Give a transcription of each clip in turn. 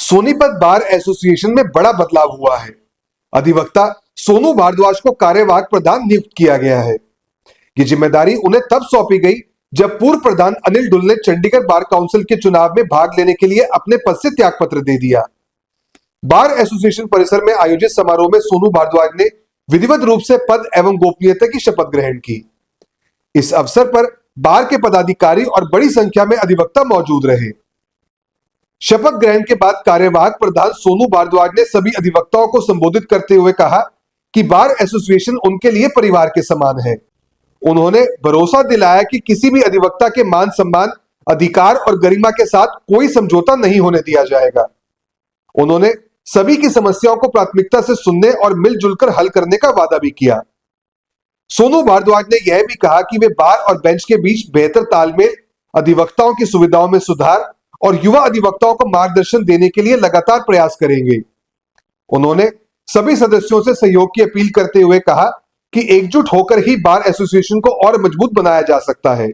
Sonipat bar association में बड़ा बदलाव हुआ है। अधिवक्ता सोनू भारद्वाज को कार्यवाहक प्रधान नियुक्त किया गया है। ये जिम्मेदारी उन्हें तब सौंपी गई जब पूर्व प्रधान अनिल डुल ने चंडीगढ़ बार काउंसिल के चुनाव में भाग लेने के लिए अपने पद से त्यागपत्र दे दिया। बार एसोसिएशन परिसर में आयोजित समारोह में सोनू भारद्वाज ने विधिवत रूप से पद एवं गोपनीयता की शपथ ग्रहण की। इस अवसर पर बार के पदाधिकारी और बड़ी संख्या में अधिवक्ता मौजूद रहे। शपथ ग्रहण के बाद कार्यवाहक प्रधान सोनू भारद्वाज ने सभी अधिवक्ताओं को संबोधित करते हुए कहा कि बार एसोसिएशन उनके लिए परिवार के समान है। उन्होंने भरोसा दिलाया कि किसी भी अधिवक्ता के मान सम्मान, अधिकार और गरिमा के साथ कोई समझौता नहीं होने दिया जाएगा। उन्होंने सभी की समस्याओं को प्राथमिकता से सुनने और मिलजुल कर हल करने का वादा भी किया। सोनू भारद्वाज ने यह भी कहा कि वे बार और बेंच के बीच बेहतर तालमेल, अधिवक्ताओं की सुविधाओं में सुधार और युवा अधिवक्ताओं को मार्गदर्शन देने के लिए लगातार प्रयास करेंगे। उन्होंने सभी सदस्यों से सहयोग की अपील करते हुए कहा कि एकजुट होकर ही बार एसोसिएशन को और मजबूत बनाया जा सकता है।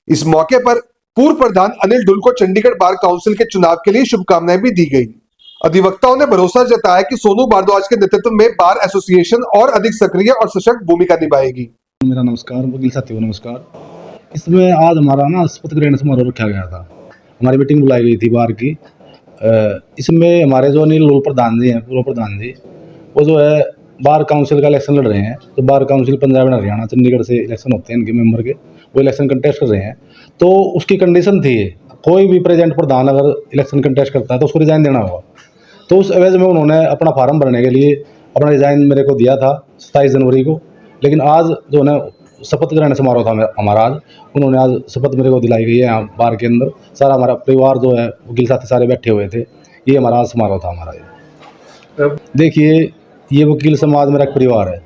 इस मौके पर पूर्व प्रधान अनिल डुल को चंडीगढ़ बार काउंसिल के चुनाव के लिए शुभकामनाएं भी दी गई। अधिवक्ताओं ने भरोसा जताया कि सोनू भारद्वाज के नेतृत्व में बार एसोसिएशन और अधिक सक्रिय और सशक्त भूमिका निभाएगी। मेरा नमस्कार, वकील साथियों नमस्कार। इसमें आज हमारा शपथ ग्रहण समारोह रखा गया था। हमारी मीटिंग बुलाई गई थी बार की। इसमें हमारे जो अनिल डुल प्रधान जी हैं, पूर्व प्रधान जी, वो जो है बार काउंसिल का इलेक्शन लड़ रहे हैं। तो bar council Punjab and Haryana Chandigarh से इलेक्शन होते हैं इनके मेंबर के, वो इलेक्शन कंटेस्ट कर रहे हैं। तो उसकी कंडीशन थी कोई भी प्रेजेंट प्रधान अगर इलेक्शन कंटेस्ट करता है तो उसको रिजाइन देना होगा। तो उस एवज में उन्होंने अपना फार्म भरने के लिए अपना रिजाइन मेरे को दिया था 27 जनवरी को। लेकिन आज जो है शपथ ग्रहण समारोह था हमारा, आज उन्होंने आज शपथ मेरे को दिलाई गई है। यहाँ बार के अंदर सारा हमारा परिवार जो है वकील साथी सारे बैठे हुए थे। ये हमारा आज समारोह था हमारा। ये देखिए, ये वकील समाज मेरा एक परिवार है।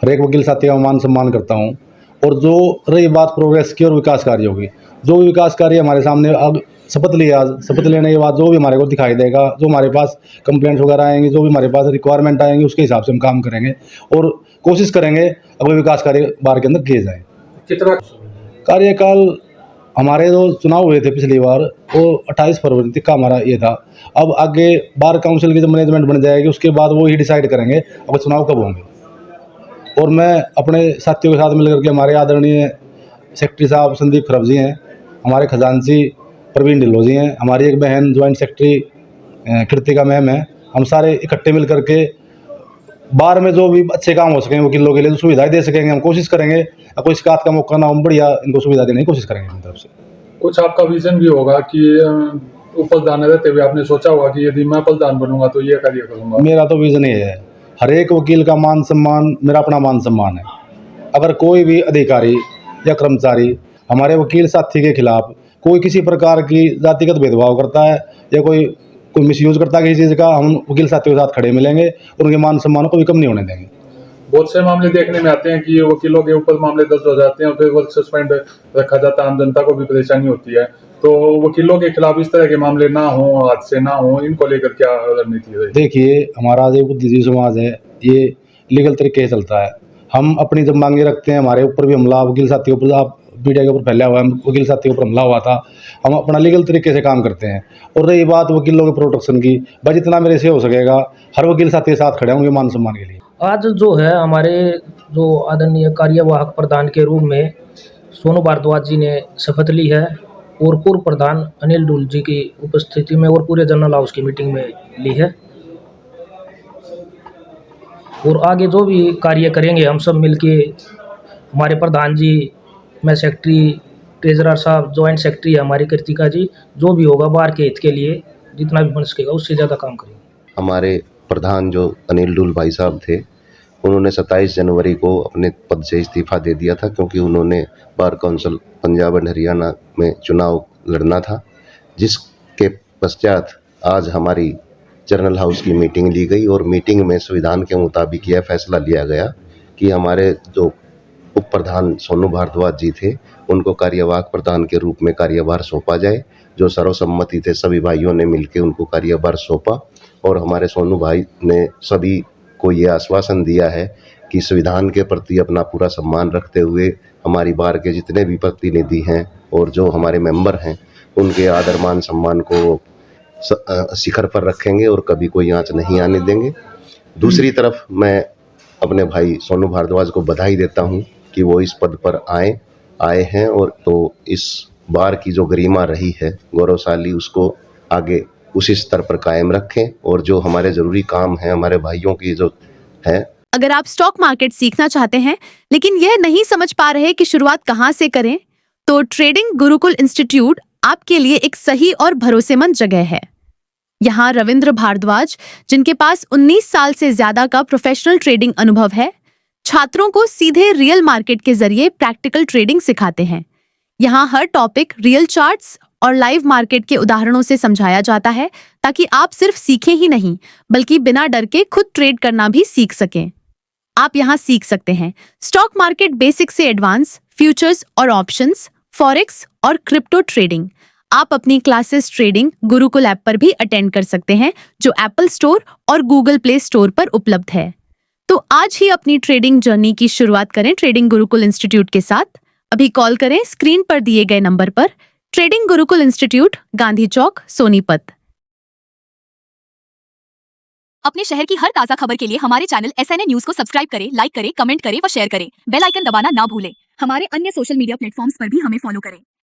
हर एक वकील साथी का मान सम्मान करता हूँ। और जो रही बात प्रोग्रेस की और विकास कार्यों की, जो भी विकास कार्य हमारे सामने अब शपथ लिया, आज शपथ लेने के बाद जो भी हमारे को दिखाई देगा, जो हमारे पास कंप्लेंट्स वगैरह आएंगी, जो भी हमारे पास रिक्वायरमेंट आएंगी, उसके हिसाब से हम काम करेंगे और कोशिश करेंगे अगर विकास कार्य बार के अंदर किए जाएँ। कितना कार्यकाल हमारे जो चुनाव हुए थे पिछली बार, वो 28 फरवरी तक का हमारा ये था। अब आगे बार काउंसिल की जब मैनेजमेंट बन जाएगी उसके बाद वो ही डिसाइड करेंगे अब चुनाव कब होंगे। और मैं अपने साथियों के साथ मिलकर के, हमारे आदरणीय सेक्रेटरी साहब संदीप खरब जी हैं, हमारे खजांची प्रवीण ढिल्लो जी हैं, हमारी एक बहन ज्वाइंट सेक्रेटरी कृतिका मैम है, हम सारे इकट्ठे मिल करके बार में जो भी अच्छे काम हो सकेंगे वकीलों के लिए जो सुविधाएं दे सकेंगे हम कोशिश करेंगे। कोई शिकायत का मौका ना हो, बढ़िया इनको सुविधा देने की कोशिश करेंगे अपनी तरफ से। कुछ आपका विजन भी होगा कि उपप्रधान रहते हुए आपने सोचा होगा कि यदि मैं प्रधान बनूंगा तो ये कार्य करूंगा। मेरा तो विजन ये है, हर एक वकील का मान सम्मान मेरा अपना मान सम्मान है। अगर कोई भी अधिकारी या कर्मचारी हमारे वकील साथी के खिलाफ कोई किसी प्रकार की जातिगत भेदभाव करता है या कोई मिसयूज करता है किसी चीज़ का, हम वकील साथियों के साथ खड़े मिलेंगे और उनके मान सम्मान को भी कम नहीं होने देंगे। बहुत से मामले देखने में आते हैं कि वकीलों के ऊपर मामले दर्ज हो जाते हैं और फिर वो सस्पेंड रखा जाता है, आम जनता को भी परेशानी होती है। तो वकीलों के खिलाफ इस तरह के मामले ना हो, हादसे ना हो, इनको लेकर क्या रणनीति है? देखिए, हमारा जो बुद्धिजीवी समाज है ये लीगल तरीके से चलता है। हम अपनी जब मांगे रखते हैं, हमारे ऊपर भी हमला वकील साथियों पर, आप मीडिया के ऊपर फैला हुआ है, वकील साथियों पर हमला हुआ था, हम अपना लीगल तरीके से काम करते हैं। और रही बात वकीलों के प्रोटेक्शन की, भाई जितना मेरे से हो सकेगा हर वकील साथी के साथ खड़े होंगे मान सम्मान के लिए। आज जो है हमारे जो आदरणीय कार्यवाहक प्रधान के रूप में सोनू भारद्वाज जी ने शपथ ली है और पूर्व प्रधान अनिल डुल जी की उपस्थिति में और पूरे जनरल हाउस की मीटिंग में ली है। और आगे जो भी कार्य करेंगे हम सब मिलके, हमारे प्रधान जी, मैं सेक्रेटरी, ट्रेजरर साहब, जॉइंट सेक्रेटरी हमारी कृतिका जी, जो भी होगा बार के हित के लिए जितना भी बन सकेगा उससे ज़्यादा काम करेंगे। हमारे प्रधान जो अनिल डुल भाई साहब थे, उन्होंने 27 जनवरी को अपने पद से इस्तीफ़ा दे दिया था क्योंकि उन्होंने bar council Punjab and Haryana में चुनाव लड़ना था। जिसके पश्चात आज हमारी जनरल हाउस की मीटिंग ली गई और मीटिंग में संविधान के मुताबिक यह फैसला लिया गया कि हमारे जो उप प्रधान सोनू भारद्वाज जी थे उनको कार्यवाहक प्रधान के रूप में कार्यभार सौंपा जाए। जो सर्वसम्मति थे, सभी भाइयों ने मिलकर उनको कार्यभार सौंपा और हमारे सोनू भाई ने सभी को ये आश्वासन दिया है कि संविधान के प्रति अपना पूरा सम्मान रखते हुए हमारी बार के जितने भी प्रतिनिधि हैं और जो हमारे मेंबर हैं उनके आदर मान सम्मान को शिखर पर रखेंगे और कभी कोई आंच नहीं आने देंगे। दूसरी तरफ मैं अपने भाई सोनू भारद्वाज को बधाई देता हूं कि वो इस पद पर आए हैं और तो इस बार की जो गरिमा रही है गौरवशाली, उसको आगे उसी स्तर पर कायम रखें और जो हमारे ज़रूरी काम हैं हमारे भाइयों की जो है। अगर आप स्टॉक मार्केट सीखना चाहते हैं लेकिन यह नहीं समझ पा रहे कि शुरुआत कहां से करें, तो ट्रेडिंग गुरुकुल इंस्टीट्यूट आपके लिए एक सही और भरोसेमंद जगह है। यहाँ रविंद्र भारद्वाज, जिनके पास 19 साल से ज्यादा का प्रोफेशनल ट्रेडिंग अनुभव है, छात्रों को सीधे रियल मार्केट के जरिए प्रैक्टिकल ट्रेडिंग सिखाते हैं। यहाँ हर टॉपिक रियल चार्ट्स और लाइव मार्केट के उदाहरणों से समझाया जाता है ताकि आप सिर्फ सीखें ही नहीं बल्कि बिना डर के खुद ट्रेड करना भी सीख सकें। आप यहाँ सीख सकते हैं स्टॉक मार्केट बेसिक से एडवांस, फ्यूचर्स और ऑप्शंस, फॉरेक्स और क्रिप्टो ट्रेडिंग। आप अपनी क्लासेस ट्रेडिंग गुरुकुल ऐप पर भी अटेंड कर सकते हैं, जो एप्पल स्टोर और गूगल प्ले स्टोर पर उपलब्ध है। तो आज ही अपनी ट्रेडिंग जर्नी की शुरुआत करें ट्रेडिंग गुरुकुल इंस्टीट्यूट के साथ। अभी कॉल करें स्क्रीन पर दिए गए नंबर पर। ट्रेडिंग गुरुकुल इंस्टीट्यूट, गांधी चौक, सोनीपत। अपने शहर की हर ताजा खबर के लिए हमारे चैनल SNA न्यूज को सब्सक्राइब करें, लाइक करें, कमेंट करें व शेयर करें। बेल आइकन दबाना ना भूलें। हमारे अन्य सोशल मीडिया प्लेटफॉर्म्स पर भी हमें फॉलो करें।